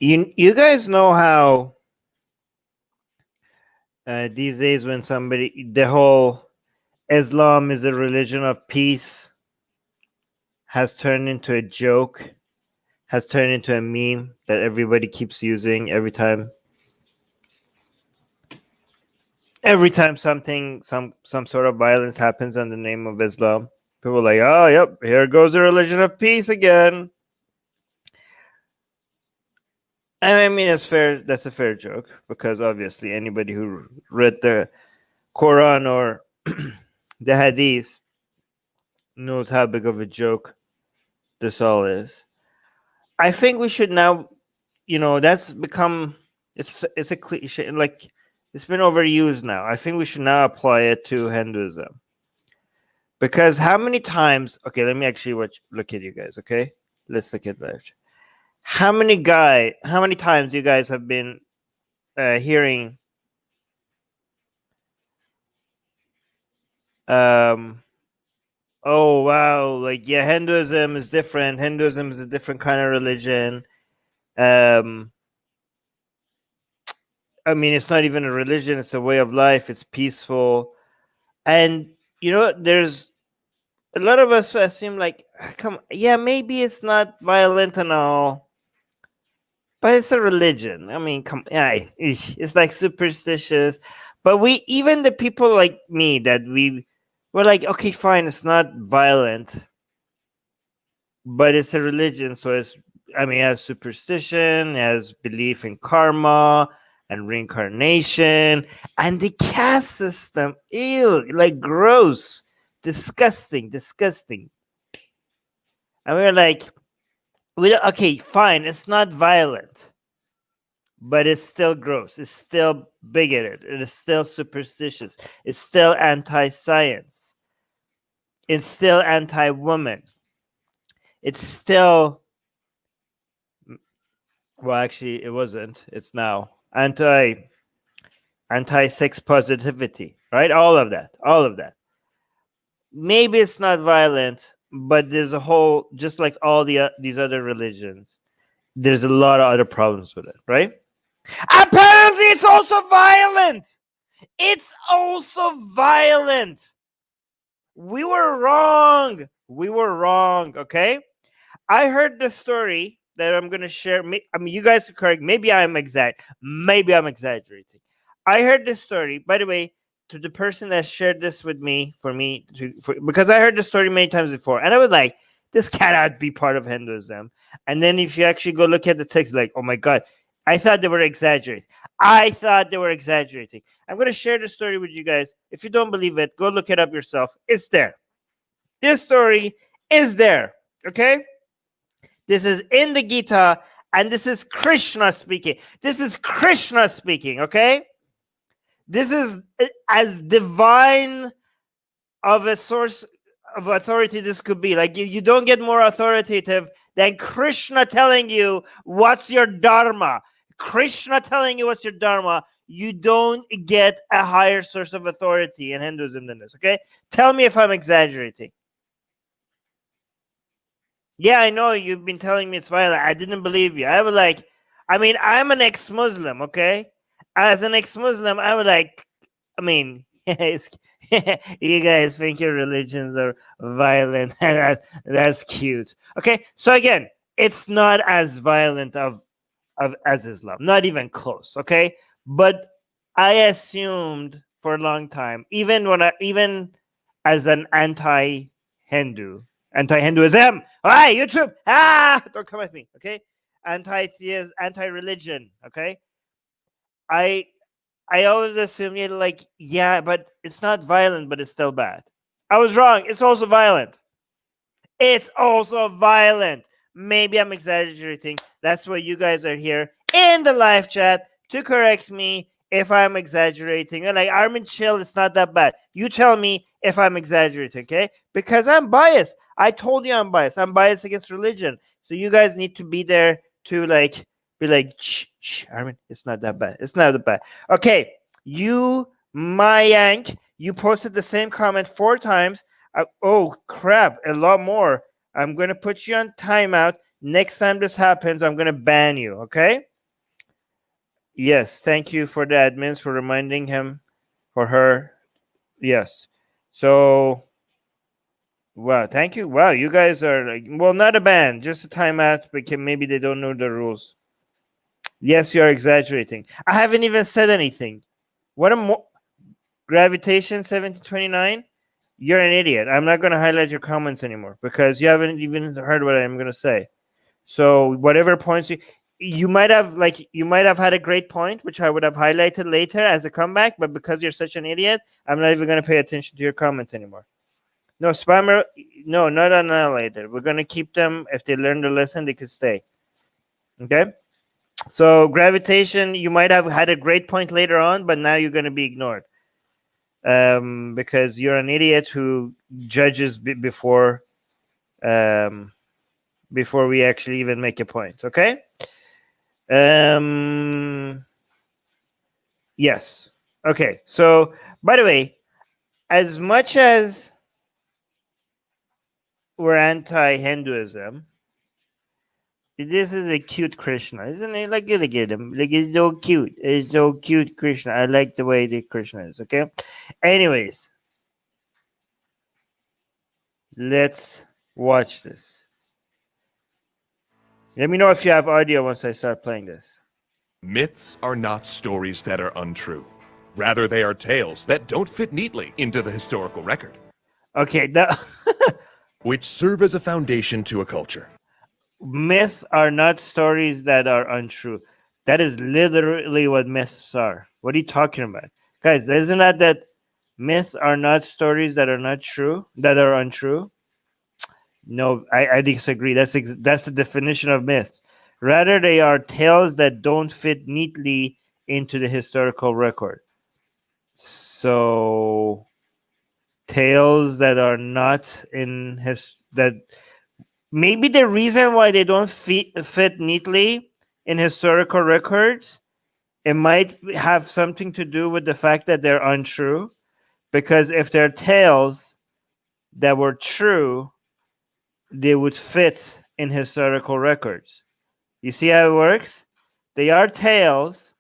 You guys know how these days when the whole Islam is a religion of peace has turned into a joke, has turned into a meme that everybody keeps using every time some sort of violence happens in the name of Islam. People are like, oh, yep, here goes the religion of peace again. I mean, it's fair. That's a fair joke because obviously anybody who read the Quran or the Hadith knows how big of a joke this all is. I think we should now, that's become it's a cliche, like it's been overused now. I think we should now apply it to Hinduism. Because how many times? Okay, let me actually look at you guys. Okay, let's look at that. How many times you guys have been hearing oh wow, like, yeah, Hinduism is different. Hinduism is a different kind of religion. I mean, it's not even a religion, it's a way of life, it's peaceful. And there's a lot of us assume like, maybe it's not violent and all, but it's a religion. I mean, it's like superstitious. But even the people like me that we're like, okay, fine, it's not violent, but it's a religion, so it has superstition, it has belief in karma and reincarnation and the caste system. Ew, like gross, disgusting. And we're like, okay, fine, it's not violent, but it's still gross. It's still bigoted. It is still superstitious. It's still anti-science. It's still anti-woman. It's still, well, actually, it wasn't. It's now anti-sex positivity, right? All of that. Maybe it's not violent, but there's a whole, just like all these other religions, there's a lot of other problems with it, right? Apparently, it's also violent. We were wrong. Okay? I heard this story that I'm going to share. I mean, you guys are correct. Maybe I'm exaggerating. I heard this story, by the way, to the person that shared this with me, because I heard the story many times before. And I was like, this cannot be part of Hinduism. And then if you actually go look at the text, like, oh my God, I thought they were exaggerating. I'm going to share the story with you guys. If you don't believe it, go look it up yourself. It's there. This story is there. Okay? This is in the Gita, and this is Krishna speaking. Okay? This is as divine of a source of authority this could be. Like, you don't get more authoritative than Krishna telling you what's your Dharma. You don't get a higher source of authority in Hinduism than this, okay? Tell me if I'm exaggerating. Yeah, I know you've been telling me it's violent. I didn't believe you. I was like, I'm an ex-Muslim, okay? As an ex-Muslim, I was like, you guys think your religions are violent. That's cute. Okay, so again, it's not as violent as Islam, not even close. Okay, but I assumed for a long time, even as an anti-Hinduism. Hey, YouTube! Don't come at me. Okay, anti-theism, anti-religion. Okay, I always assumed, but it's not violent, but it's still bad. I was wrong. It's also violent. Maybe I'm exaggerating. That's why you guys are here in the live chat to correct me if I'm exaggerating. And like, Armin, chill, it's not that bad. You tell me if I'm exaggerating, okay? Because I'm biased. I told you I'm biased. I'm biased against religion. So you guys need to be there to be like, shh, Armin, it's not that bad. Okay, you, Mayank, you posted the same comment 4 times. Oh, crap, a lot more. I'm going to put you on timeout. Next time this happens, I'm going to ban you, okay? Yes, thank you for the admins for reminding him or her. Yes. So, wow, thank you. Wow, you guys are like, well, not a ban, just a timeout because maybe they don't know the rules. Yes, you are exaggerating. I haven't even said anything. What a gravitation 1729? You're an idiot. I'm not going to highlight your comments anymore because you haven't even heard what I'm going to say. So whatever points you might have had a great point, which I would have highlighted later as a comeback, but because you're such an idiot, I'm not even going to pay attention to your comments anymore. No spammer, no, not annihilated. We're going to keep them. If they learn the lesson, they could stay. Okay. So gravitation, you might have had a great point later on, but now you're going to be ignored because you're an idiot who judges before we actually even make a point. Okay. Yes. Okay. So, by the way, as much as we're anti-Hinduism, this is a cute Krishna, isn't it? Like, look at him. Like, it's so cute. It's so cute, Krishna. I like the way the Krishna is. Okay. Anyways, let's watch this. Let me know if you have audio once I start playing this. Myths are not stories that are untrue. Rather, they are tales that don't fit neatly into the historical record. Okay, which serve as a foundation to a culture. Myths are not stories that are untrue. That is literally what myths are. What are you talking about? Guys, isn't that myths are not stories that are not true, that are untrue? No, I disagree. That's the definition of myths. Rather, they are tales that don't fit neatly into the historical record. So, tales that are not in that maybe the reason why they don't fit neatly in historical records, it might have something to do with the fact that they're untrue. Because if they're tales that were true, they would fit in historical records. You see how it works? They are tales.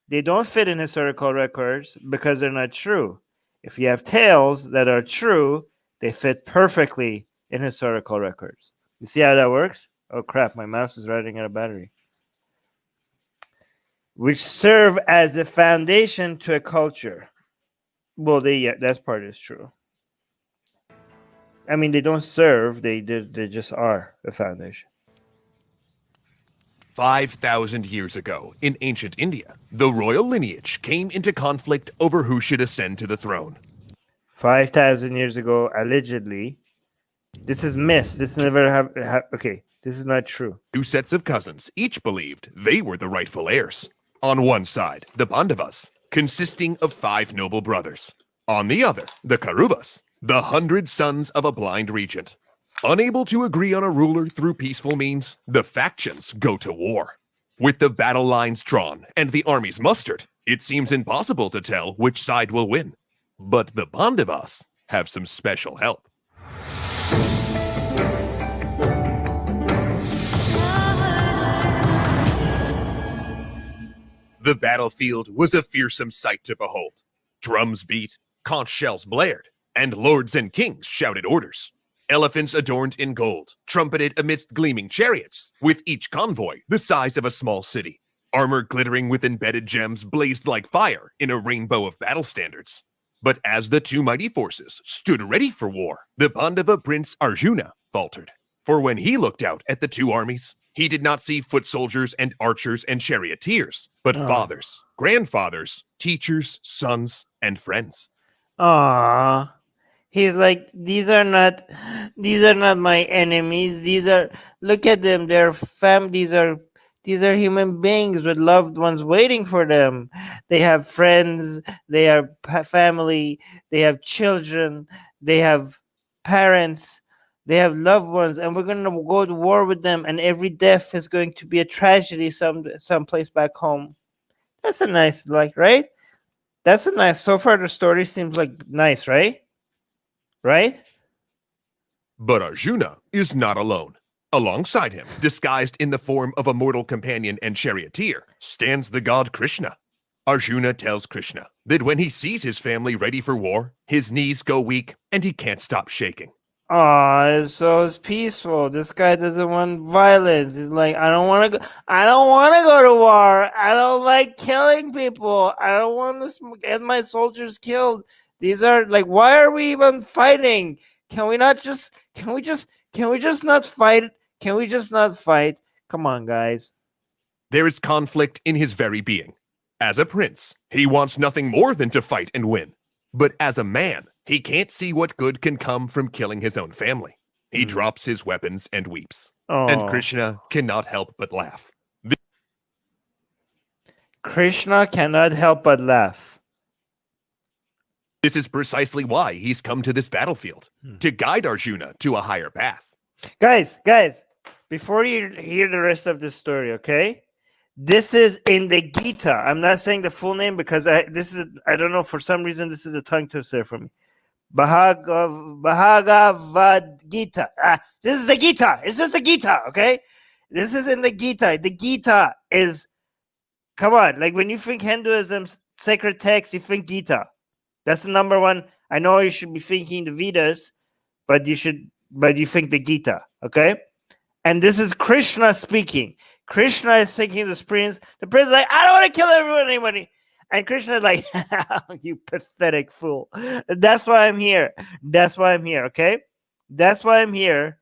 They don't fit in historical records because they're not true. If you have tales that are true, they fit perfectly in historical records. You see how that works? Oh crap, my mouse is running out of battery. Which serve as the foundation to a culture. Well, that part is true. I mean, they don't serve, they just are a foundation. 5,000 years ago, in ancient India, the royal lineage came into conflict over who should ascend to the throne. 5,000 years ago, allegedly. This is myth. This never happened. Okay, this is not true. Two sets of cousins each believed they were the rightful heirs. On one side, the Pandavas, consisting of 5 noble brothers. On the other, the Kauruvas, the 100 sons of a blind regent. Unable to agree on a ruler through peaceful means, the factions go to war. With the battle lines drawn and the armies mustered, it seems impossible to tell which side will win. But the Pandavas have some special help. The battlefield was a fearsome sight to behold. Drums beat, conch shells blared, and lords and kings shouted orders. Elephants adorned in gold, trumpeted amidst gleaming chariots, with each convoy the size of a small city. Armor glittering with embedded gems blazed like fire in a rainbow of battle standards. But as the two mighty forces stood ready for war, the Pandava prince Arjuna faltered. For when he looked out at the two armies, he did not see foot soldiers and archers and charioteers, but fathers, grandfathers, teachers, sons, and friends. Aww. He's like, these are not my enemies. Look at them. These are human beings with loved ones waiting for them. They have friends. They have family. They have children. They have parents. They have loved ones, and we're going to go to war with them. And every death is going to be a tragedy someplace back home. That's a nice, right? That's a nice. So far, the story seems like nice, right? Right? But Arjuna is not alone. Alongside him, disguised in the form of a mortal companion and charioteer, stands the god Krishna. Arjuna tells Krishna that when he sees his family ready for war, his knees go weak and he can't stop shaking. Oh, so it's peaceful. This guy doesn't want violence. He's like, I don't want to go. I don't want to go to war. I don't like killing people. I don't want to get my soldiers killed. These are like, why are we even fighting? Can we just not fight? Can we just not fight? Come on, guys. There is conflict in his very being. As a prince, he wants nothing more than to fight and win. But as a man, he can't see what good can come from killing his own family. He drops his weapons and weeps. Oh. And Krishna cannot help but laugh. Krishna cannot help but laugh. This is precisely why he's come to this battlefield, to guide Arjuna to a higher path. Guys, before you hear the rest of the story, okay? This is in the Gita. I'm not saying the full name because I don't know, for some reason this is a tongue twister for me. Bhagavad Gita. This is the Gita. It's just the Gita, okay? This is in the Gita. The Gita is, come on, like when you think Hinduism, sacred text, you think Gita. That's the number one. I know you should be thinking the Vedas, but you think the Gita, okay? And this is Krishna speaking. Krishna is thinking the prince. The prince is like, I don't want to kill anybody. And Krishna is like, you pathetic fool. That's why I'm here. Okay? That's why I'm here,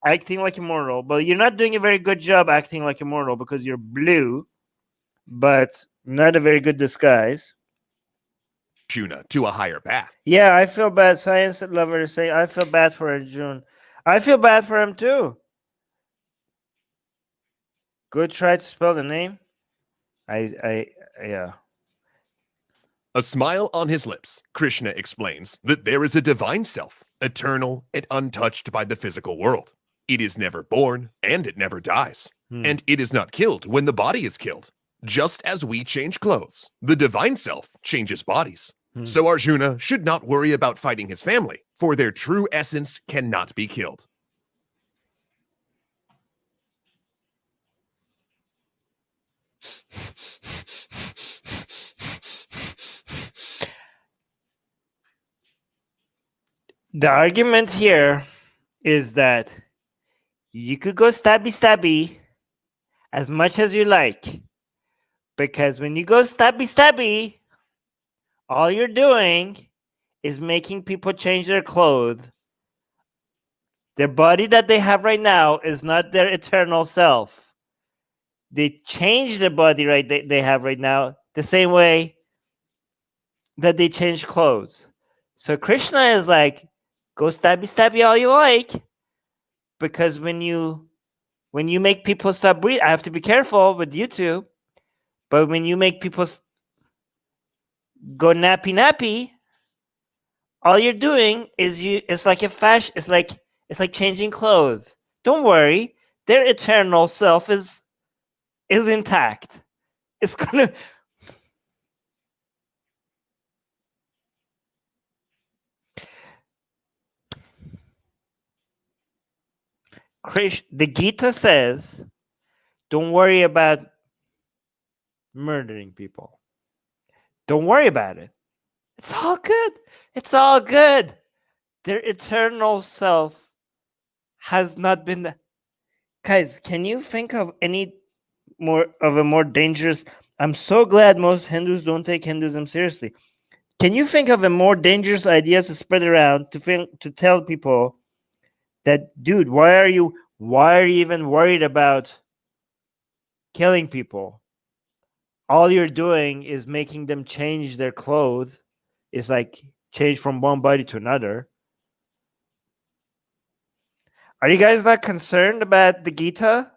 acting like immortal. But you're not doing a very good job acting like immortal because you're blue, but not a very good disguise. Arjuna to a higher path. Yeah, I feel bad. Science lovers say, I feel bad for Arjuna. I feel bad for him too. Good try to spell the name. Yeah. A smile on his lips, Krishna explains that there is a divine self, eternal and untouched by the physical world. It is never born, and it never dies. And it is not killed when the body is killed. Just as we change clothes, the divine self changes bodies. So Arjuna should not worry about fighting his family, for their true essence cannot be killed. The argument here is that you could go stabby as much as you like, because when you go stabby, all you're doing is making people change their clothes. Their body that they have right now is not their eternal self. They change the body they have right now the same way that they change clothes. So Krishna is like, go stabby all you like, because when you make people stop breathing, I have to be careful with YouTube, but when you make people go nappy, all you're doing is it's like a fashion. It's like changing clothes. Don't worry, their eternal self is intact. It's gonna. The Gita says, don't worry about murdering people. Don't worry about it. It's all good. It's all good. Their eternal self has not been. Guys, can you think of any more dangerous? I'm so glad most Hindus don't take Hinduism seriously. Can you think of a more dangerous idea to spread around to tell people that, dude, why are you even worried about killing people? All you're doing is making them change their clothes. It's like change from one body to another. Are you guys not concerned about the Gita?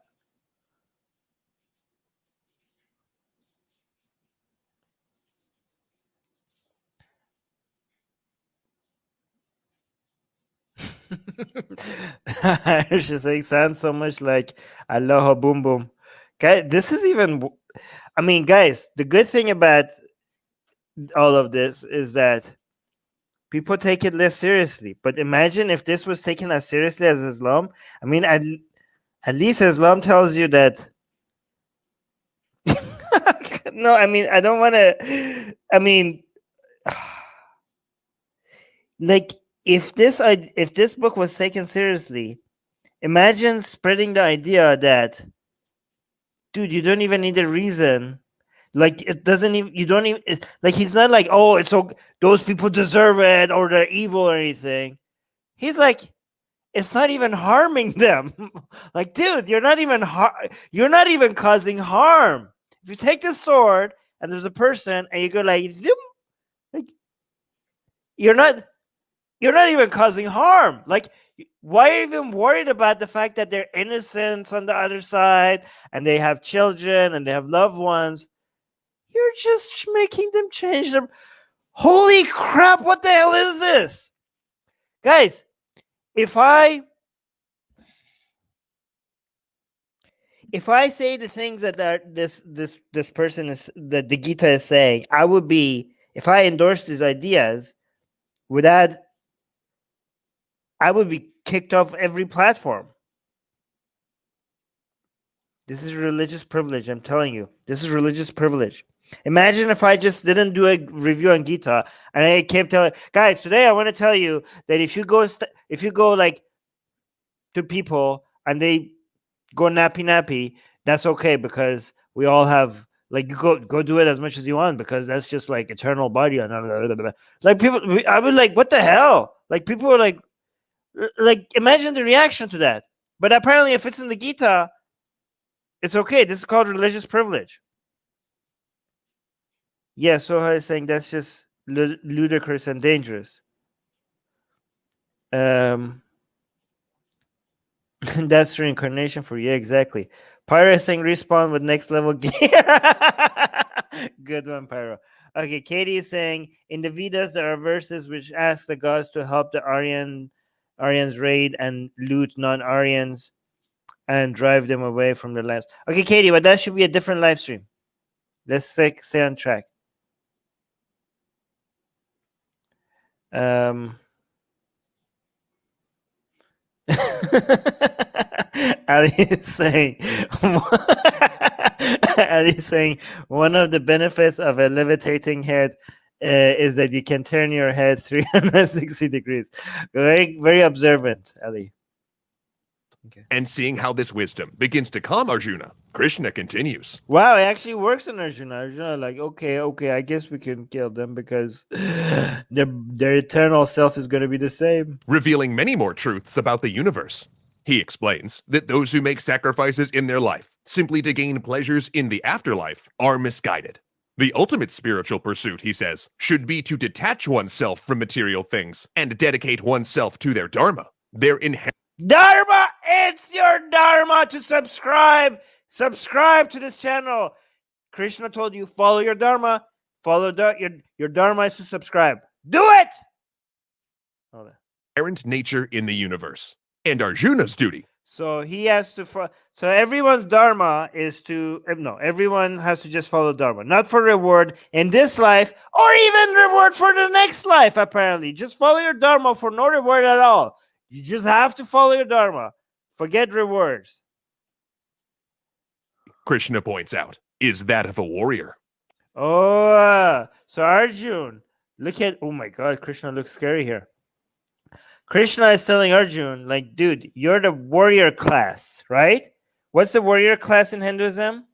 She's saying, sounds so much like Aloha Boom Boom. Okay, this is even. I mean, guys, the good thing about all of this is that people take it less seriously. But imagine if this was taken as seriously as Islam. I mean, At least Islam tells you that. No, I mean, I don't want to. I mean, like, if this book was taken seriously, imagine spreading the idea that, dude, you don't even need a reason. Like, it doesn't even. You don't even. Like, he's not like, oh, it's so those people deserve it or they're evil or anything. He's like, it's not even harming them. Like, dude, you're not even causing harm. If you take the sword and there's a person and you go like, zoom, like you're not even causing harm. Like, why are you even worried about the fact that they're innocents on the other side and they have children and they have loved ones? You're just making them change their. Holy crap! What the hell is this, guys? If I say the things that this person is that the Gita is saying, I would be, if I endorse these ideas, I would be kicked off every platform. This is religious privilege. I'm telling you, this is religious privilege. Imagine if I just didn't do a review on Gita and I came telling guys today. I want to tell you that if you go like to people and they go nappy, that's okay, because we all have, like, go do it as much as you want, because that's just like eternal body. And like people, I would like, what the hell? Like, people were like imagine the reaction to that. But apparently, if it's in the Gita, it's okay. This is called religious privilege. Yeah, Soha is saying that's just ludicrous and dangerous. That's reincarnation for you, exactly. Pyro is saying respawn with next level gear. Good one, Pyro. Okay, Katie is saying in the Vedas there are verses which ask the gods to help the Aryans raid and loot non-Aryans and drive them away from their lands. Okay, Katie, but that should be a different live stream. Let's stay on track. Ali is saying one of the benefits of a levitating head is that you can turn your head 360 degrees. Very, very observant, Ali. Okay. And seeing how this wisdom begins to calm Arjuna, Krishna continues. Wow, it actually works on Arjuna. Arjuna, like, okay, I guess we can kill them because their eternal self is going to be the same. Revealing many more truths about the universe. He explains that those who make sacrifices in their life simply to gain pleasures in the afterlife are misguided. The ultimate spiritual pursuit, he says, should be to detach oneself from material things and dedicate oneself to their Dharma, their inherent Dharma. It's your Dharma to subscribe. Subscribe to this channel. Krishna told you, follow your Dharma. Follow your Dharma is to subscribe. Do it. Inherent nature in the universe. And Arjuna's duty. So he has to. So everyone's Dharma is to. No, everyone has to just follow Dharma, not for reward in this life or even reward for the next life. Apparently, just follow your Dharma for no reward at all. You just have to follow your Dharma. Forget rewards. Krishna points out, is that of a warrior. Oh, so Arjun, look at. Oh my God, Krishna looks scary here. Krishna is telling Arjun, like, dude, you're the warrior class, right? What's the warrior class in Hinduism?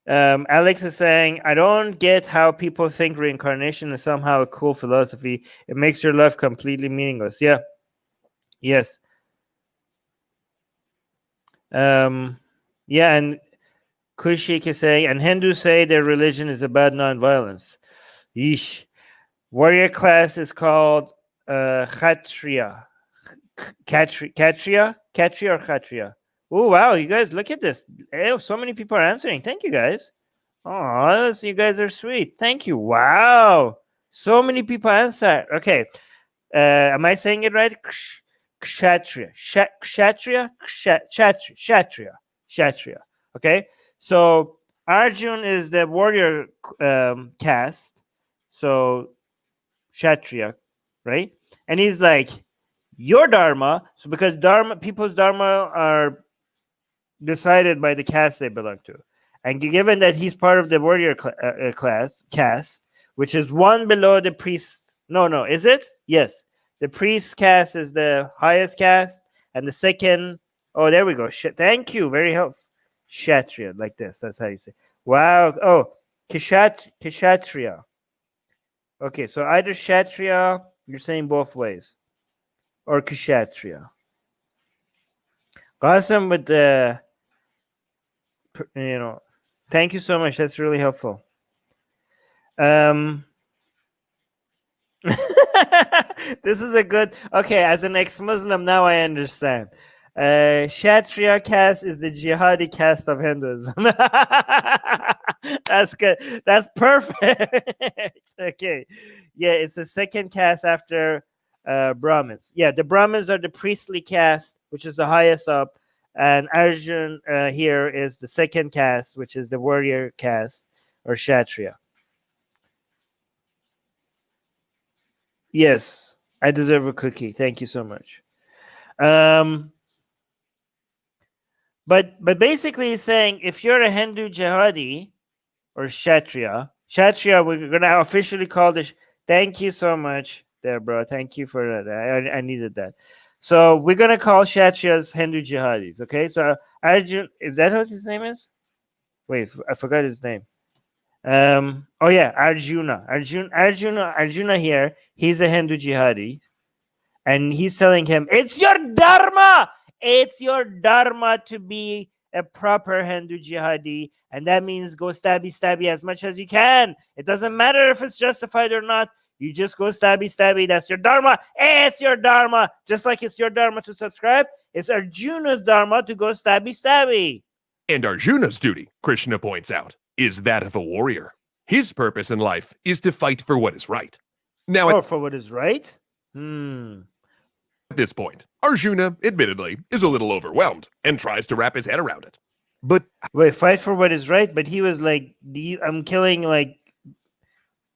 Alex is saying, I don't get how people think reincarnation is somehow a cool philosophy. It makes your life completely meaningless. Yeah. Yes. Yeah, and Kushik is saying, and Hindus say their religion is about nonviolence. Yeesh. Warrior class is called Kshatriya. Kshatriya or Kshatriya? Oh, wow. You guys, look at this. Oh, so many people are answering. Thank you, guys. Oh, you guys are sweet. Thank you. Wow. So many people answered. Okay. Am I saying it right? Kshatriya. Kshatriya. Okay. So Arjun is the warrior caste. So Kshatriya, right? And he's like, your dharma. So because people's dharma are decided by the caste they belong to, and given that he's part of the warrior caste, which is one below the priest. No, is it? Yes, the priest caste is the highest caste, and the second. Oh, there we go. Thank you, very helpful. Kshatriya, like this. That's how you say. Wow. Oh, Kshatriya. Okay, so either Kshatriya, you're saying both ways, or Kshatriya. Awesome with the, thank you so much. That's really helpful. This is a good, okay, as an ex-Muslim, now I understand. Kshatriya caste is the jihadi caste of Hinduism. That's good. That's perfect. Okay. Yeah, it's the second caste after Brahmins. Yeah, the Brahmins are the priestly caste, which is the highest up. And Arjun here is the second caste, which is the warrior caste, or Kshatriya. Yes, I deserve a cookie. Thank you so much. But basically he's saying if you're a Hindu jihadi or Kshatriya, we're gonna officially call this. Thank you so much, there, bro. Thank you for that. I needed that. So we're gonna call Kshatriyas Hindu jihadis. Okay. So Arjun, is that what his name is? Wait, I forgot his name. Oh yeah, Arjuna. Arjuna here. He's a Hindu jihadi, and he's telling him, "It's your dharma. It's your dharma to be a proper Hindu jihadi, and that means go stabby as much as you can. It doesn't matter if it's justified or not. You just go stabby. That's your dharma. It's your dharma. Just like it's your dharma to subscribe, it's Arjuna's dharma to go stabby. And Arjuna's duty, Krishna points out, is that of a warrior. His purpose in life is to fight for what is right. Now, for what is right? At this point, Arjuna, admittedly, is a little overwhelmed and tries to wrap his head around it. But wait, fight for what is right? But he was like, I'm killing like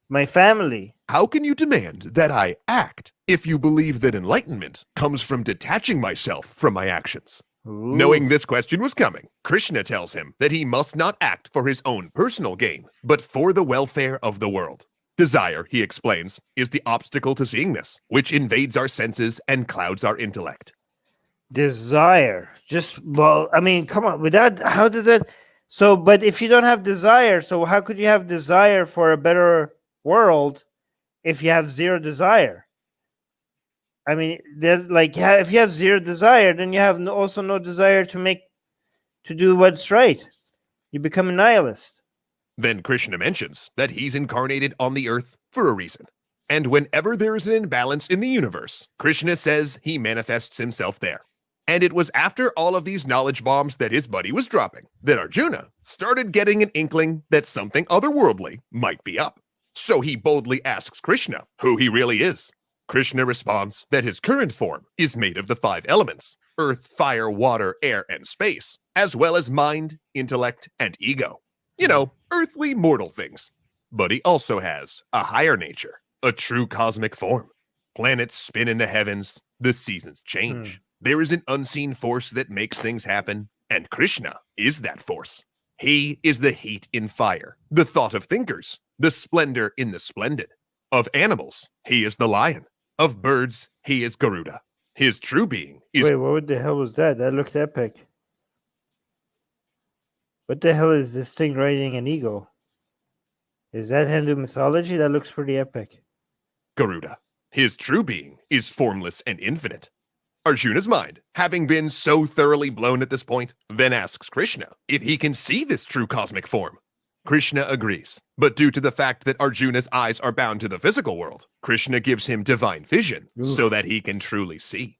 my family. How can you demand that I act if you believe that enlightenment comes from detaching myself from my actions? Ooh. Knowing this question was coming, Krishna tells him that he must not act for his own personal gain, but for the welfare of the world. Desire, he explains, is the obstacle to seeing this, which invades our senses and clouds our intellect. Desire. Come on. Without, how does that... So, but if you don't have desire, so how could you have desire for a better world if you have zero desire? I mean, there's like, if you have zero desire, then you have also no desire to do what's right. You become a nihilist. Then Krishna mentions that he's incarnated on the earth for a reason. And whenever there is an imbalance in the universe, Krishna says he manifests himself there. And it was after all of these knowledge bombs that his buddy was dropping that Arjuna started getting an inkling that something otherworldly might be up. So he boldly asks Krishna who he really is. Krishna responds that his current form is made of the 5 elements: earth, fire, water, air, and space, as well as mind, intellect, and ego. You know, earthly mortal things. But he also has a higher nature, a true cosmic form. Planets spin in the heavens, the seasons change. There is an unseen force that makes things happen, and Krishna is that force. He is the heat in fire, the thought of thinkers, the splendor in the splendid. Of animals, he is the lion. Of birds, he is Garuda. His true being is... Wait, what the hell was that? That looked epic. What the hell is this thing riding an eagle? Is that Hindu mythology? That looks pretty epic. Garuda. His true being is formless and infinite. Arjuna's mind, having been so thoroughly blown at this point, then asks Krishna if he can see this true cosmic form. Krishna agrees, but due to the fact that Arjuna's eyes are bound to the physical world, Krishna gives him divine vision so that he can truly see.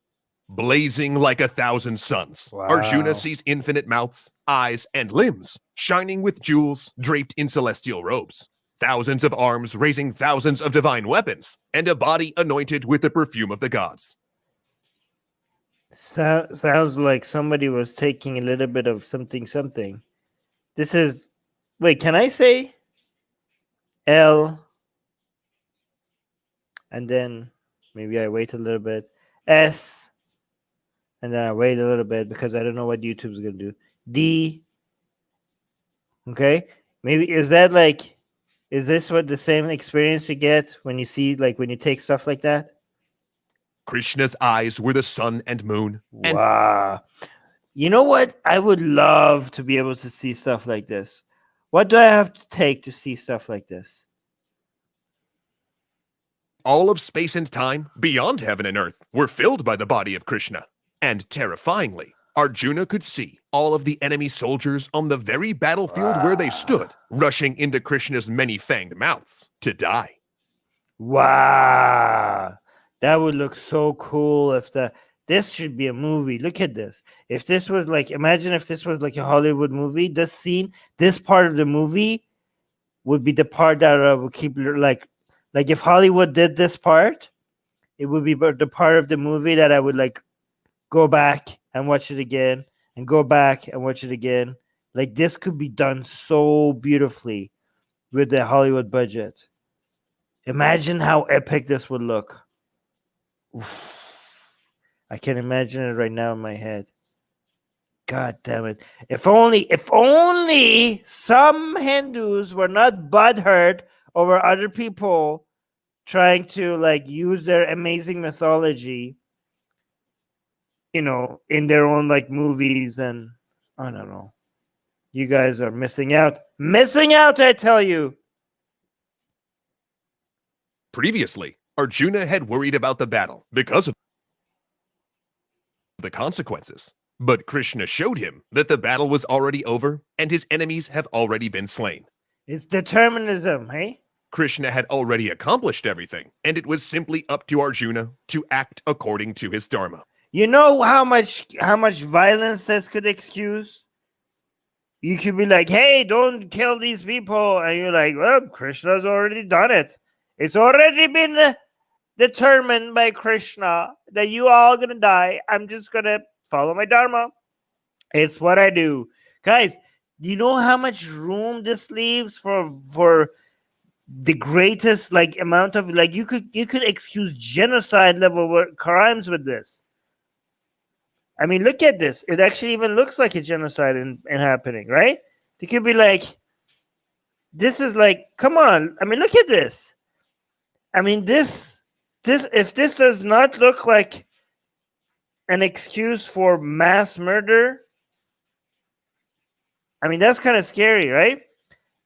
Blazing like 1,000 suns, Wow. Arjuna sees infinite mouths, eyes, and limbs, shining with jewels draped in celestial robes. Thousands of arms raising thousands of divine weapons, and a body anointed with the perfume of the gods. Sounds like somebody was taking a little bit of something. This is... Wait, can I say L and then maybe I wait a little bit? S, and then I wait a little bit because I don't know what YouTube's gonna do. D. Okay, maybe is this what the same experience you get when you see when you take stuff like that? Krishna's eyes were the sun and moon, and Wow. You know what? I would love to be able to see stuff like this. What do I have to take to see stuff like this? all of space and time, beyond heaven and earth, were filled by the body of Krishna. And terrifyingly, Arjuna could see all of the enemy soldiers on the very battlefield where they stood, rushing into Krishna's many-fanged mouths to die. Wow. That would look so cool if this should be a movie. Look at this. If this was imagine if this was a Hollywood movie, this scene, this part of the movie would be the part that I would keep like if Hollywood did this part, it would be the part of the movie that I would go back and watch it again and go back and watch it again. Like this could be done so beautifully with the Hollywood budget. Imagine how epic this would look. Oof. I can imagine it right now in my head. God damn it. If only some Hindus were not butthurt over other people trying to use their amazing mythology, in their own movies, and I don't know. You guys are missing out. Missing out, I tell you. Previously, Arjuna had worried about the battle because of the consequences. But Krishna showed him that the battle was already over and his enemies have already been slain. It's determinism, hey? Krishna had already accomplished everything, and it was simply up to Arjuna to act according to his Dharma. You know how much violence this could excuse? You could be like, hey, don't kill these people. And you're like, well, Krishna's already done it. It's already been determined by Krishna that you all going to die. I'm just going to follow my Dharma. It's what I do. Guys, do you know how much room this leaves for the greatest amount of you could excuse genocide level crimes with this? I mean, look at this. It actually even looks like a genocide in happening, right? They could be this is come on. I mean, look at this. I mean, this if this does not look like an excuse for mass murder, I mean, that's kind of scary, right?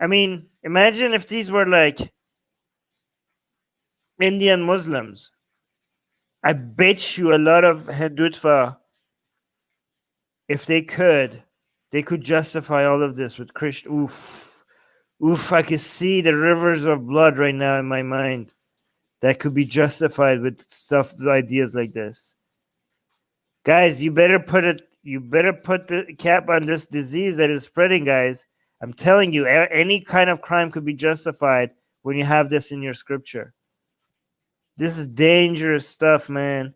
I mean, imagine if these were Indian Muslims. I bet you a lot of Hindutva, if they could justify all of this with Krishna. Oof, I could see the rivers of blood right now in my mind that could be justified with ideas like this. Guys, you better put the cap on this disease that is spreading, guys. I'm telling you, any kind of crime could be justified when you have this in your scripture. This is dangerous stuff, man.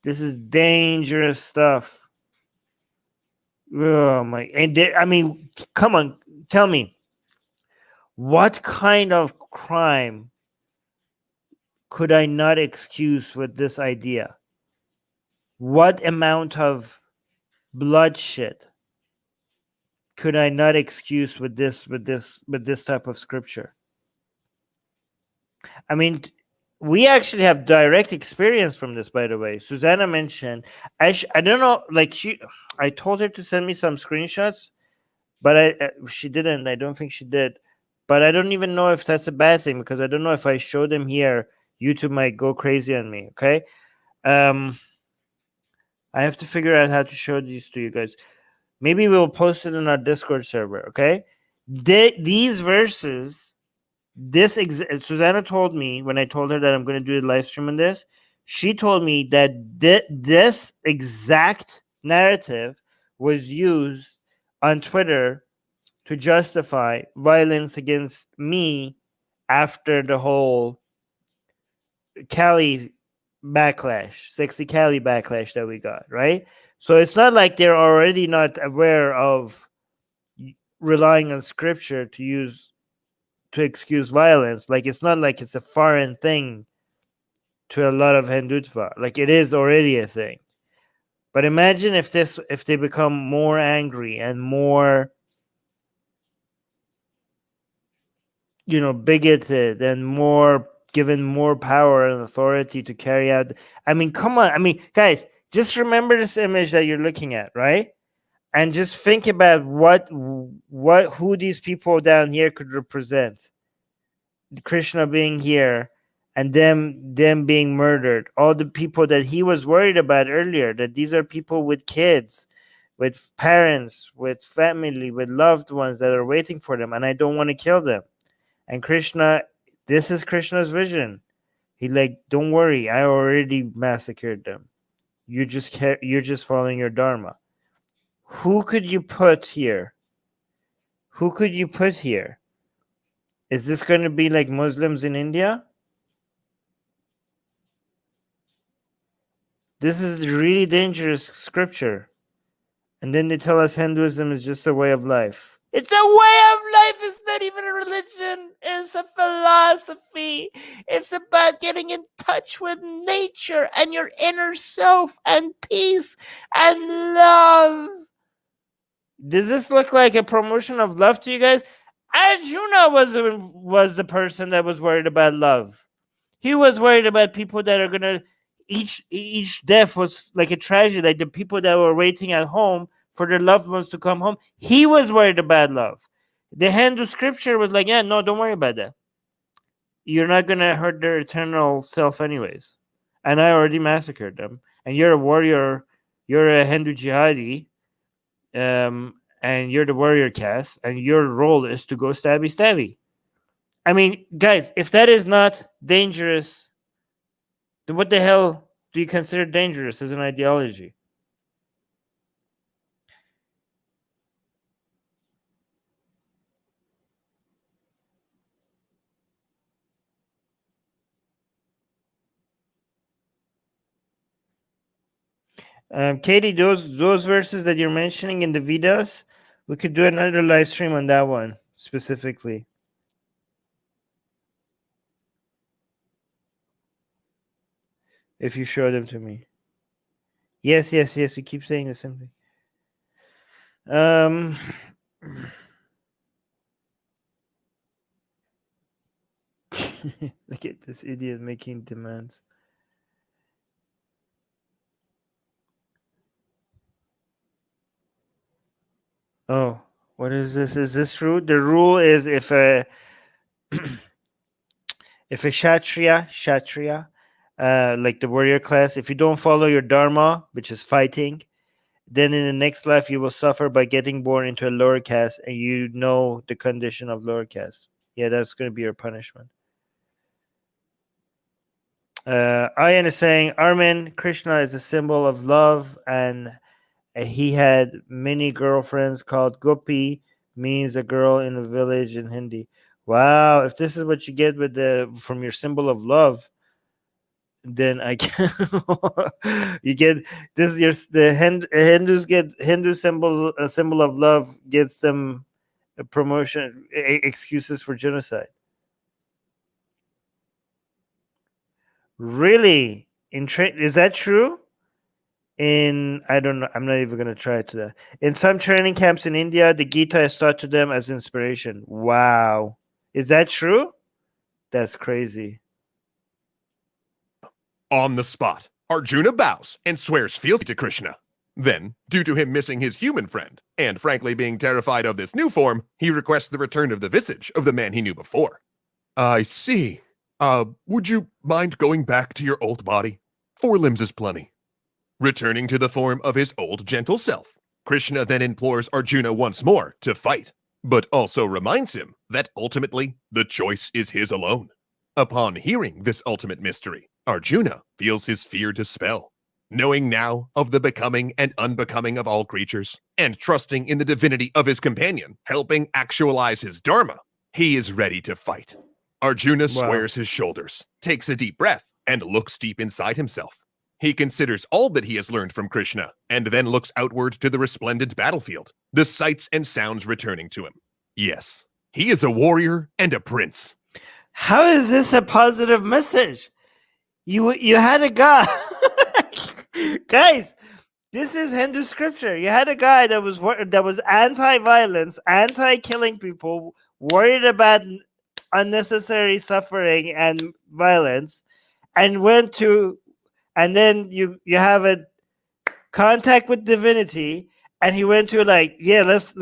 This is dangerous stuff. Oh my! And I mean, come on, tell me, what kind of crime could I not excuse with this idea? What amount of bloodshed could I not excuse with this type of scripture? I mean, we actually have direct experience from this, by the way. Susanna mentioned, I don't know, I told her to send me some screenshots, but she didn't. I don't think she did. But I don't even know if that's a bad thing, because I don't know if I show them here, YouTube might go crazy on me, okay? I have to figure out how to show these to you guys. Maybe we'll post it in our Discord server, okay? These verses, Susanna told me, when I told her that I'm going to do a live stream on this, she told me that this exact narrative was used on Twitter to justify violence against me after the whole Cali backlash, sexy Cali backlash that we got, right? So it's not like they're already not aware of relying on scripture to excuse violence. It's not like it's a foreign thing to a lot of Hindutva. Like, it is already a thing. But imagine if they become more angry and more, bigoted and more given more power and authority to carry out. I mean, come on. I mean, guys, just remember this image that you're looking at, right? And just think about who these people down here could represent. Krishna being here, and them being murdered. All the people that he was worried about earlier, that these are people with kids, with parents, with family, with loved ones that are waiting for them, and I don't want to kill them. And Krishna, this is Krishna's vision. He's like, don't worry, I already massacred them. You're just following your dharma. Who could you put here? Who could you put here? Is this going to be like Muslims in India? This is really dangerous scripture. And then they tell us Hinduism is just a way of life. It's a way of life. It's not even a religion. It's a philosophy. It's about getting in touch with nature and your inner self and peace and love. Does this look like a promotion of love to you guys? Arjuna was the person that was worried about love. He was worried about people that are gonna each death was like a tragedy, like the people that were waiting at home for their loved ones to come home. He was worried about love. The Hindu scripture was like, yeah, no, don't worry about that. You're not gonna hurt their eternal self anyways. And I already massacred them. And you're a warrior, you're a Hindu jihadi, and you're the warrior caste, and your role is to go stabby. I mean, guys, if that is not dangerous, then what the hell do you consider dangerous as an ideology? Katie, those verses that you're mentioning in the Vedas, we could do another live stream on that one specifically. If you show them to me. Yes. We keep saying the same thing. Look at this idiot making demands. Oh, what is this? Is this true? The rule is if a kshatriya, like the warrior class, if you don't follow your dharma, which is fighting, then in the next life you will suffer by getting born into a lower caste, and you know the condition of lower caste. Yeah, that's going to be your punishment. Ayan is saying, Armin, Krishna is a symbol of love, and he had many girlfriends called Gopi, means a girl in a village in Hindi. Wow, if this is what you get from your symbol of love, then I can you get this. Hindus get Hindu symbols. A symbol of love gets them a promotion, excuses for genocide. Really? Is that true? I don't know. I'm not even going to try to that. In some training camps in India, the Gita is taught to them as inspiration. Wow. Is that true? That's crazy. On the spot, Arjuna bows and swears fealty to Krishna. Then, due to him missing his human friend, and frankly being terrified of this new form, he requests the return of the visage of the man he knew before. I see. Would you mind going back to your old body? 4 limbs is plenty. Returning to the form of his old gentle self, Krishna then implores Arjuna once more to fight, but also reminds him that ultimately the choice is his alone. Upon hearing this ultimate mystery, Arjuna feels his fear dispel. Knowing now of the becoming and unbecoming of all creatures, and trusting in the divinity of his companion, helping actualize his dharma, he is ready to fight. Arjuna squares his shoulders, takes a deep breath, and looks deep inside himself. He considers all that he has learned from Krishna, and then looks outward to the resplendent battlefield, the sights and sounds returning to him. Yes, he is a warrior and a prince. How is this a positive message? You had a guy, guys. This is Hindu scripture. You had a guy that was anti-violence, anti-killing people, worried about unnecessary suffering and violence, and and then you have a contact with divinity, and he went to like, yeah, let's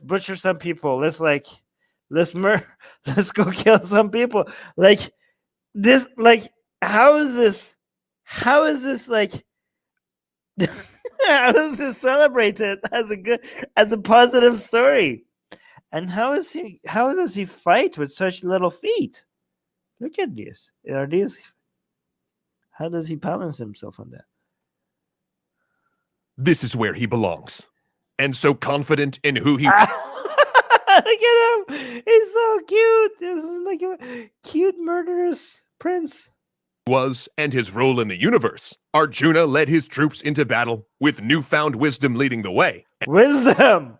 butcher some people. Let's murder. Let's go kill some people. Like this. Like how is this? How is this like? How is this celebrated as a positive story? And how does he fight with such little feet? Look at this. Are these How does he balance himself on that? This is where he belongs. And so confident in who he Look at him. He's so cute. This is like a cute murderous prince. was and his role in the universe, Arjuna led his troops into battle with newfound wisdom leading the way. Wisdom.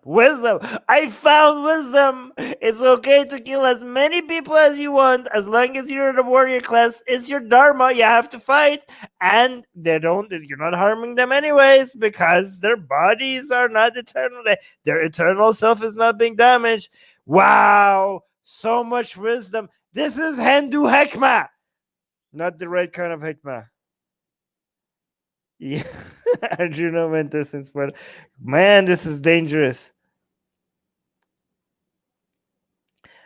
I found wisdom. It's okay to kill as many people as you want, as long as you're the warrior class. It's your dharma. You have to fight, and you're not harming them anyways, because their bodies are not eternal. Their eternal self is not being damaged. Wow, so much wisdom. This is Hindu hekmah, not the right kind of hekmah. Yeah, Arjuna went this inspired. Man, this is dangerous.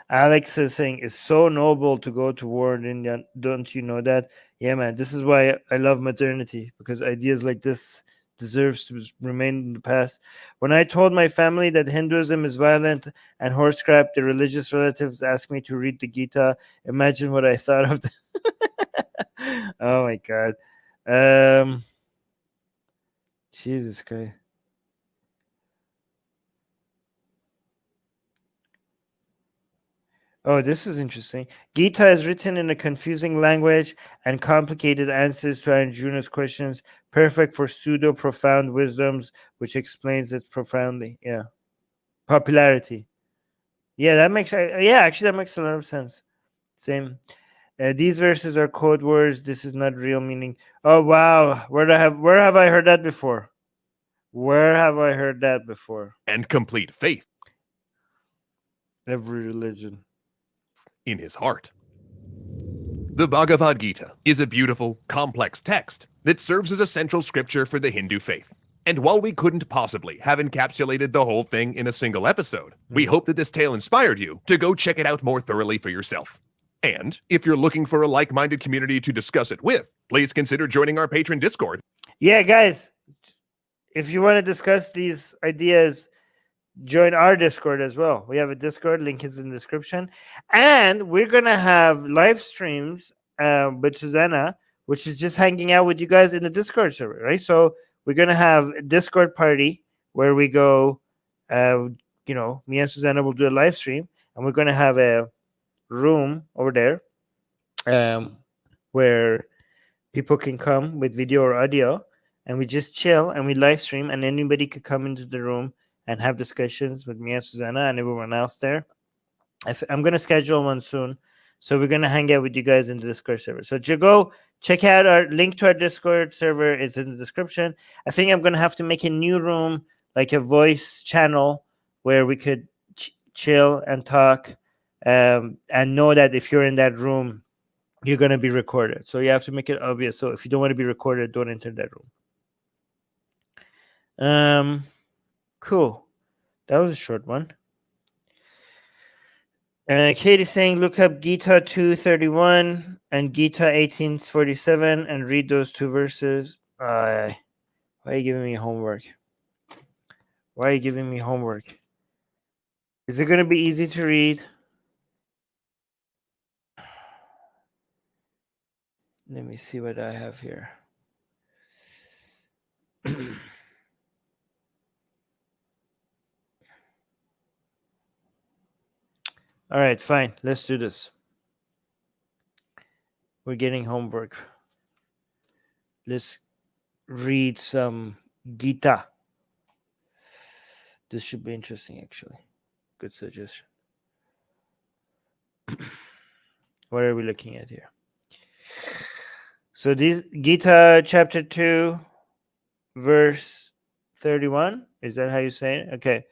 Alex is saying it's so noble to go to war in India. Don't you know that? Yeah, man. This is why I love modernity, because ideas like this deserves to remain in the past. When I told my family that Hinduism is violent and horse crap, the religious relatives asked me to read the Gita. Imagine what I thought of that. Oh my god. Jesus Christ. Oh, this is interesting. Gita is written in a confusing language and complicated answers to Arjuna's questions, perfect for pseudo profound wisdoms, which explains it profoundly. Yeah. Popularity. Yeah, actually that makes a lot of sense. Same. These verses are code words. This is not real meaning. Oh wow. Where have I heard that before? Where have I heard that before? And complete faith Every religion. in his heart. The Bhagavad Gita is a beautiful, complex text that serves as a central scripture for the Hindu faith. And while we couldn't possibly have encapsulated the whole thing in a single episode, we hope that this tale inspired you to go check it out more thoroughly for yourself. And if you're looking for a like-minded community to discuss it with, please consider joining our patron Discord. Yeah, guys, if you want to discuss these ideas, join our Discord as well. We have a Discord, link is in the description. And we're going to have live streams with Susanna, which is just hanging out with you guys in the Discord server, right? So we're going to have a Discord party where we go, me and Susanna will do a live stream, and we're going to have a room over there where people can come with video or audio, and we just chill and we live stream, and anybody could come into the room and have discussions with me and Susanna and everyone else there. I'm going to schedule one soon. So we're going to hang out with you guys in the Discord server. So go check out our link to our Discord server. It's in the description. I think I'm going to have to make a new room, like a voice channel where we could chill and talk, and know that if you're in that room, you're going to be recorded. So you have to make it obvious. So if you don't want to be recorded, don't enter that room. Cool. That was a short one. Katie's saying, look up Gita 2:31 and Gita 18:47 and read those two verses. Why are you giving me homework? Why are you giving me homework? Is it going to be easy to read? Let me see what I have here. All right, fine. Let's do this. We're getting homework. Let's read some Gita. This should be interesting, actually. Good suggestion. What are we looking at here? So this Gita chapter 2, verse 31. Is that how you say it? Okay.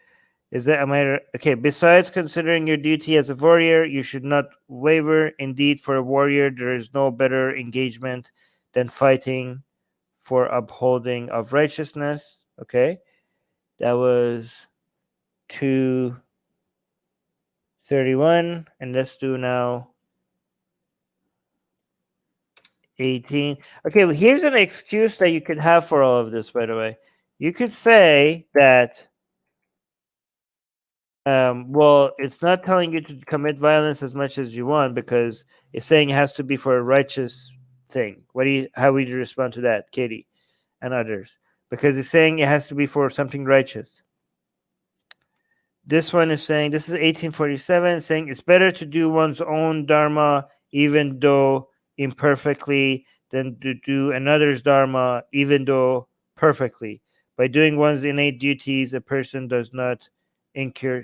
Is that am I okay? Besides considering your duty as a warrior, you should not waver. Indeed, for a warrior, there is no better engagement than fighting for upholding of righteousness. Okay, that was 231, and let's do now 18. Okay, well, here's an excuse that you could have for all of this. By the way, you could say that. Well, it's not telling you to commit violence as much as you want because it's saying it has to be for a righteous thing. How would you respond to that, Katie and others? Because it's saying it has to be for something righteous. This one is saying, this is 1847, saying it's better to do one's own dharma even though imperfectly than to do another's dharma even though perfectly. By doing one's innate duties, a person does not incur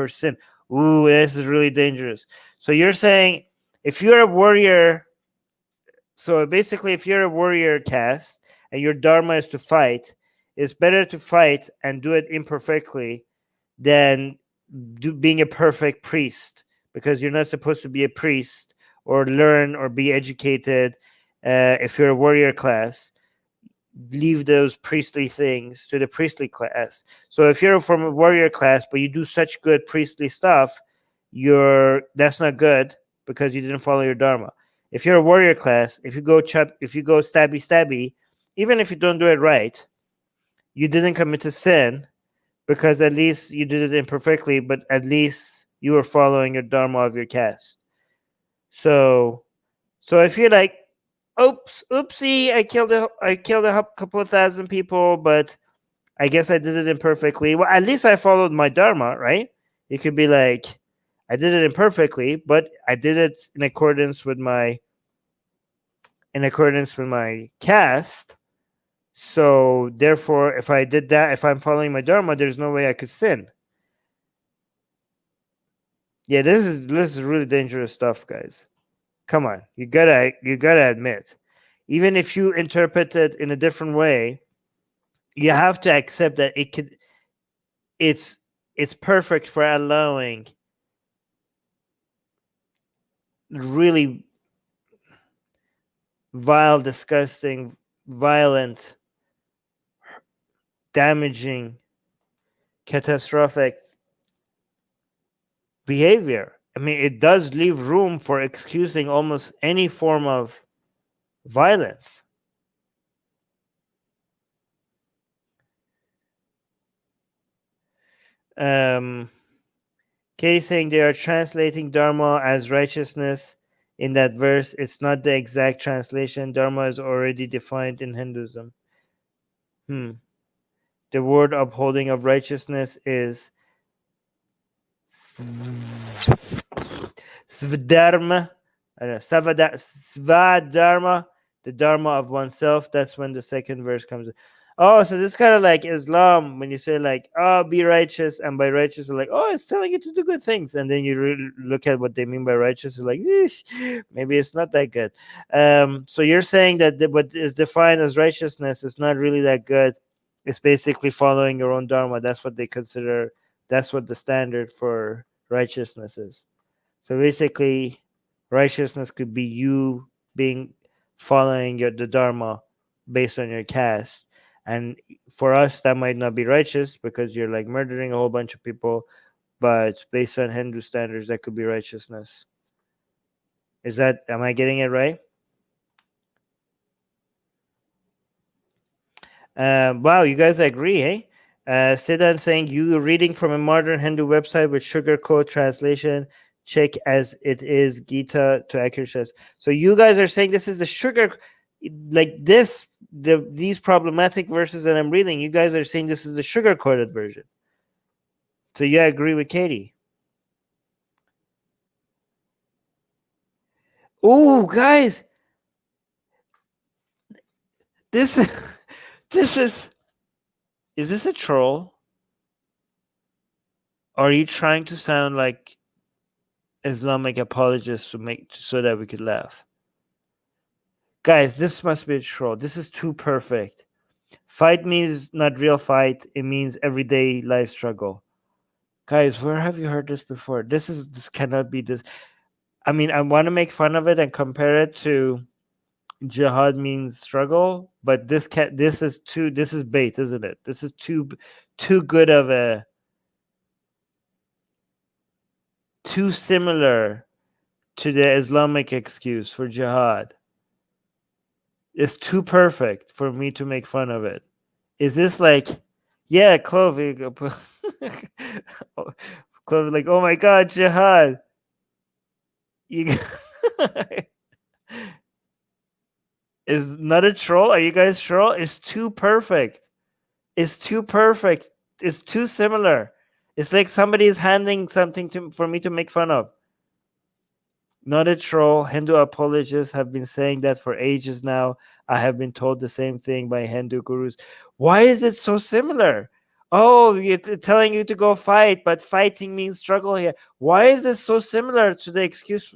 sin. Ooh, this is really dangerous. So you're saying if you're a warrior, so basically if you're a warrior caste and your dharma is to fight, it's better to fight and do it imperfectly than being a perfect priest, because you're not supposed to be a priest or learn or be educated. If you're a warrior class, leave those priestly things to the priestly class. So if you're from a warrior class but you do such good priestly stuff, that's not good because you didn't follow your dharma. If you're a warrior class, if you go stabby, even if you don't do it right, you didn't commit a sin because at least you did it imperfectly, but at least you were following your dharma of your caste. So if you're like, oopsie, I killed a couple of thousand people, but I guess I did it imperfectly. Well, at least I followed my dharma, right? You could be like, I did it imperfectly, but I did it in accordance with my caste. So therefore, if I did that, if I'm following my dharma, there's no way I could sin. Yeah, this is really dangerous stuff, guys. Come on, you gotta admit, even if you interpret it in a different way, you have to accept that it's perfect for allowing really vile, disgusting, violent, damaging, catastrophic behavior. I mean, it does leave room for excusing almost any form of violence. Katie saying they are translating dharma as righteousness in that verse. It's not the exact translation. Dharma is already defined in Hinduism. The word upholding of righteousness is svadharma. Svadharma, the dharma of oneself. That's when the second verse comes in. Oh, so this kind of like Islam when you say like, oh, be righteous, and by righteous, you're like, oh, it's telling you to do good things, and then you look at what they mean by righteous, you're like, maybe it's not that good. So you're saying that what is defined as righteousness is not really that good. It's basically following your own dharma. That's what they consider. That's what the standard for righteousness is. So basically, righteousness could be you following the dharma based on your caste. And for us, that might not be righteous because you're like murdering a whole bunch of people. But based on Hindu standards, that could be righteousness. Am I getting it right? Wow, you guys agree, eh? Siddhan saying you reading from a modern Hindu website with sugarcoat translation. Check as it is Gita to accurate. So you guys are saying this is the sugar, like these problematic verses that I'm reading. You guys are saying this is the sugar-coated version. So you agree with Katie? Oh, guys, this is this a troll? Are you trying to sound like Islamic apologists to make so that we could laugh? Guys, this must be a troll. This is too perfect. Fight means not real fight. It means everyday life struggle. Guys, where have you heard this before? This cannot be this. I mean, I want to make fun of it and compare it to jihad means struggle, but this is bait, isn't it? This is too good of a too similar to the Islamic excuse for jihad. It's too perfect for me to make fun of it. Is this like, yeah, Clove, Clove, like, oh my god, jihad. You is not a troll? Are you guys troll? It's too perfect. It's too perfect. It's too similar. It's like somebody is handing something for me to make fun of. Not a troll. Hindu apologists have been saying that for ages now. I have been told the same thing by Hindu gurus. Why is it so similar? Oh, it's telling you to go fight, but fighting means struggle here. Why is this so similar to the excuse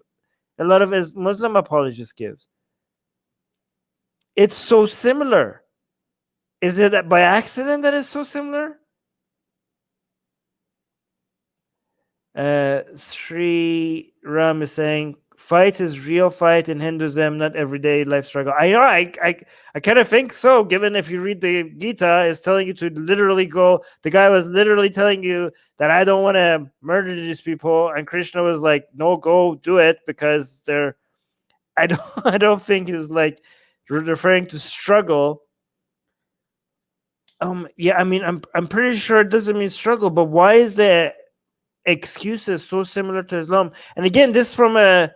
a lot of Muslim apologists give? It's so similar. Is it by accident that it's so similar? Sri Ram is saying, fight is real fight in Hinduism, not everyday life struggle. I know, I kind of think so, given if you read the Gita, it's telling you to literally go, the guy was literally telling you that I don't want to murder these people, and Krishna was like, no, go do it, because they're, I don't think he was like referring to struggle. Yeah, I mean, I'm pretty sure it doesn't mean struggle, but why is the excuses so similar to Islam? And again, this from a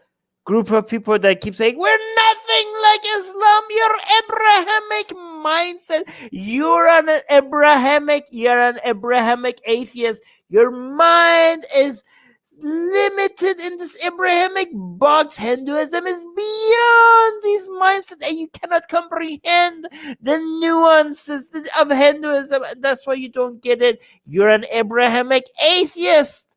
group of people that keep saying we're nothing like Islam. You're Abrahamic mindset. You're an Abrahamic atheist. Your mind is limited in this Abrahamic box. Hinduism is beyond these mindset, and you cannot comprehend the nuances of Hinduism. That's why you don't get it. You're an Abrahamic atheist.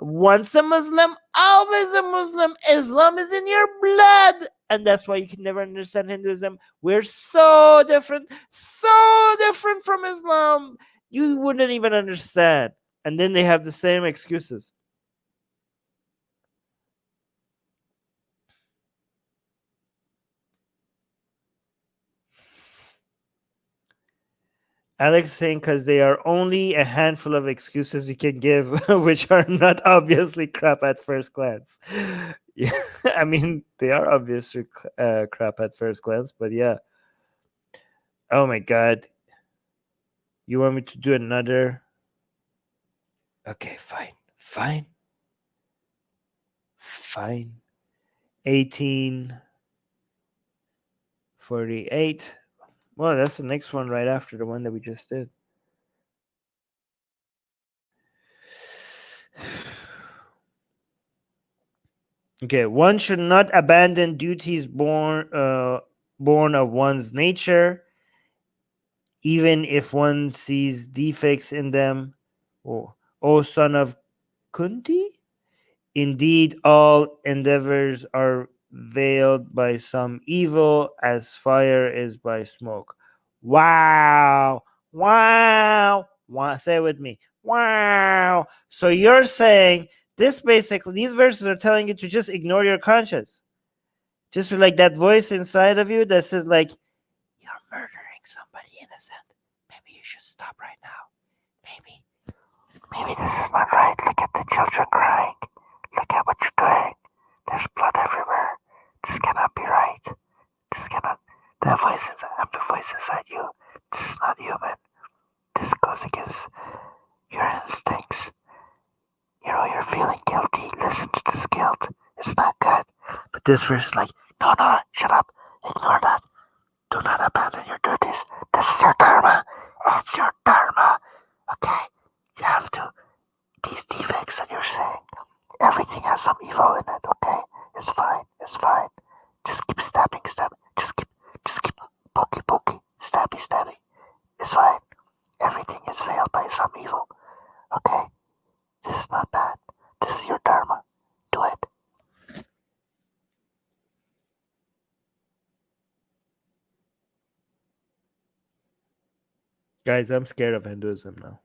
Once a Muslim, always a Muslim. Islam is in your blood. And that's why you can never understand Hinduism. We're so different from Islam. You wouldn't even understand. And then they have the same excuses. Alex is saying because they are only a handful of excuses you can give, which are not obviously crap at first glance. Yeah, I mean, they are obviously crap at first glance, but yeah. Oh my God. You want me to do another? Okay, fine. 1848. Well, that's the next one right after the one that we just did. Okay, one should not abandon duties born of one's nature, even if one sees defects in them. O son of Kunti, indeed all endeavors are veiled by some evil, as fire is by smoke. Wow. Say it with me. Wow. So you're saying this basically, these verses are telling you to just ignore your conscience. Just like that voice inside of you that says like, you're murdering somebody innocent. Maybe you should stop right now. Maybe this is not right. Look at the children crying. Look at what you're doing. There's blood everywhere. This cannot be right. This cannot. That voice is, I'm the voice inside you. This is not human. This goes against your instincts. You know, you're feeling guilty. Listen to this guilt. It's not good. But this verse is like, no, shut up. Ignore that. Do not abandon your duties. This is your Dharma. It's your Dharma. Okay? You have to. These defects that you're saying, everything has some evil in it, okay? It's fine. Just keep stabbing. Just keep poking, stabby. It's fine. Everything is veiled by some evil, okay? This is not bad. This is your Dharma. Do it. Guys, I'm scared of Hinduism now.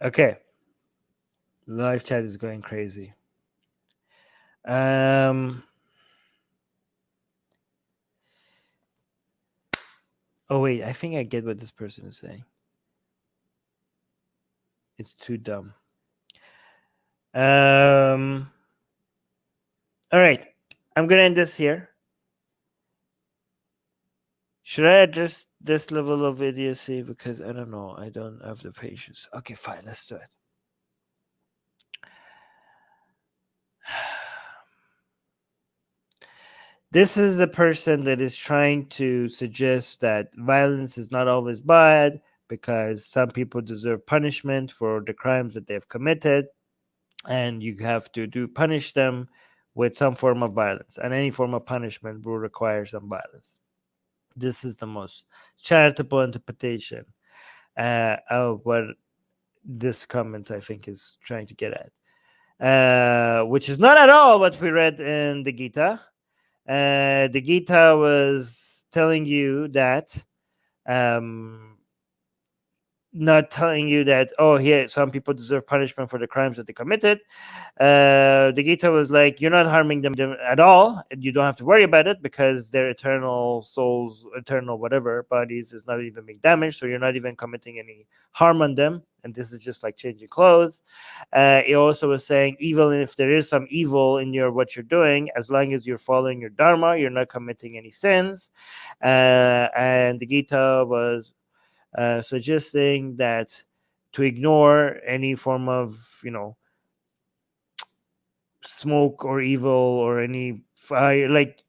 Okay. Live chat is going crazy. Oh wait, I think I get what this person is saying. It's too dumb. All right. I'm gonna end this here. Should I address this level of idiocy? Because I don't know. I don't have the patience. Okay, fine. Let's do it. This is a person that is trying to suggest that violence is not always bad because some people deserve punishment for the crimes that they've committed, and you have to punish them with some form of violence, and any form of punishment will require some violence. This is the most charitable interpretation of what this comment, I think, is trying to get at, which is not at all what we read in the Gita. The Gita was telling you that, not telling you that, oh, here, some people deserve punishment for the crimes that they committed. The Gita was like, you're not harming them at all, and you don't have to worry about it because their eternal souls, eternal whatever bodies is not even being damaged, so you're not even committing any harm on them. And this is just like changing clothes. It also was saying, even if there is some evil in what you're doing, as long as you're following your dharma, you're not committing any sins. And the Gita was suggesting that to ignore any form of, smoke or evil or any fire, like,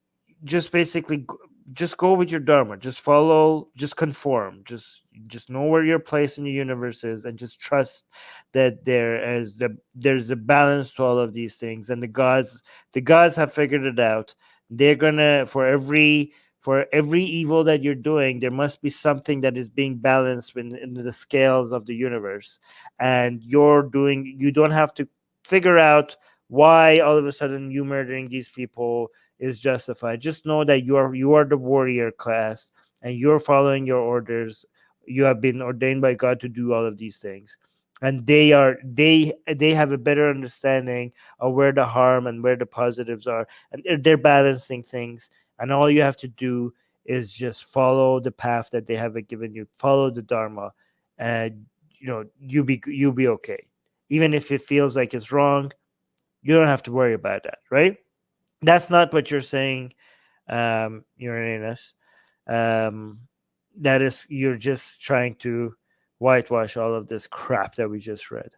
just basically just go with your dharma, just follow, just conform, just know where your place in the universe is, and just trust that there's a balance to all of these things, and the gods have figured it out. They're gonna, for every evil that you're doing, there must be something that is being balanced in the scales of the universe, and you don't have to figure out why all of a sudden you murdering these people is justified. Just know that you are the warrior class, and you're following your orders. You have been ordained by God to do all of these things, and they have a better understanding of where the harm and where the positives are, and they're balancing things. And all you have to do is just follow the path that they have given you. Follow the dharma, and you'll be okay. Even if it feels like it's wrong, you don't have to worry about that, right? That's not what you're saying, Uranus. That is, you're just trying to whitewash all of this crap that we just read.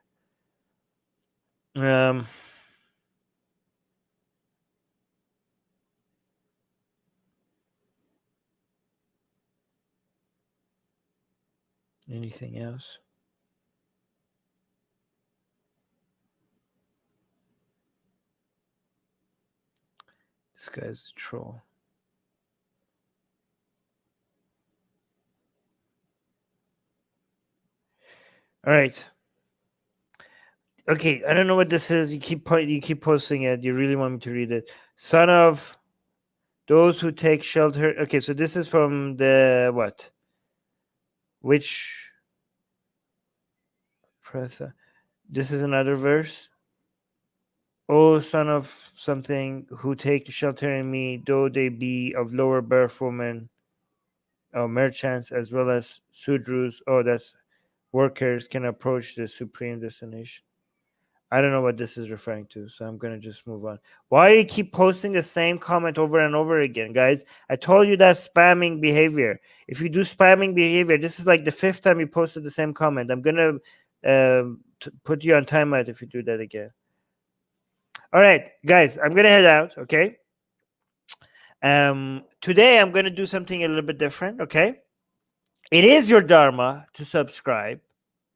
Anything else? This guy's a troll. All right. Okay, I don't know what this is. You keep posting it. You really want me to read it? Son of those who take shelter. Okay, so this is from the what? Which this is another verse. O son of something, who take shelter in me, though they be of lower birth, women, merchants, as well as Sudrus, that's workers, can approach the supreme destination. I don't know what this is referring to, so I'm going to just move on. Why do you keep posting the same comment over and over again, guys? I told you that's spamming behavior. If you do spamming behavior, this is like the 5th time you posted the same comment. I'm going to put you on timeout if you do that again. All right, guys, I'm going to head out, okay? Today, I'm going to do something a little bit different, okay? It is your dharma to subscribe,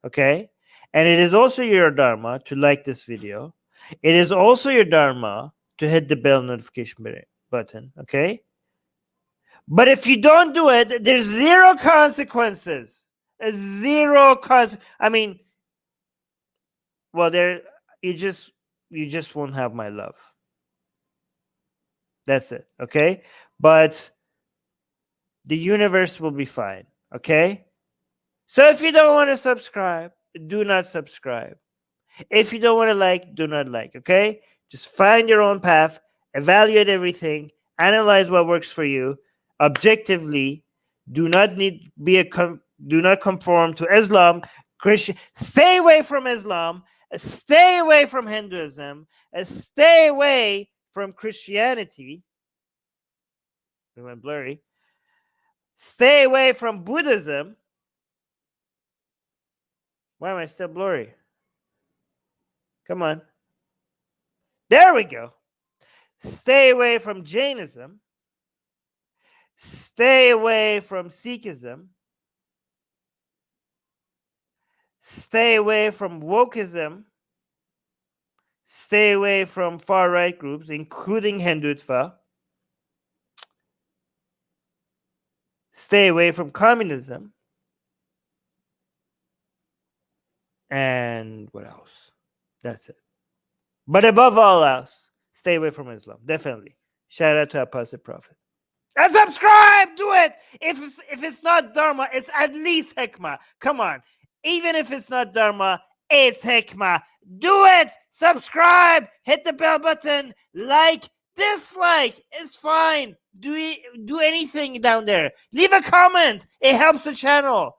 okay? And it is also your dharma to like this video. It is also your dharma to hit the bell notification button, okay? But if you don't do it, there's zero consequences. I mean, well, you just won't have my love. That's it, okay? But the universe will be fine, okay? So if you don't want to subscribe, do not subscribe. If you don't want to like, do not like, okay? Just find your own path, evaluate everything, analyze what works for you objectively. Do not conform to Islam, Christian. Stay away from Islam. Stay away from Hinduism. Stay away from Christianity. We went blurry. Stay away from Buddhism. Why am I still blurry? Come on. There we go. Stay away from Jainism. Stay away from Sikhism. Stay away from wokeism. Stay away from far-right groups, including Hinduism. Stay away from communism. And what else? That's it. But above all else, stay away from Islam. Definitely. Shout out to Apostle Prophet. And subscribe! Do it! If it's not Dharma, it's at least Hikmah. Come on. Even if it's not Dharma, it's Hikmah. Do it! Subscribe! Hit the bell button. Like, dislike. It's fine. Do anything down there. Leave a comment. It helps the channel.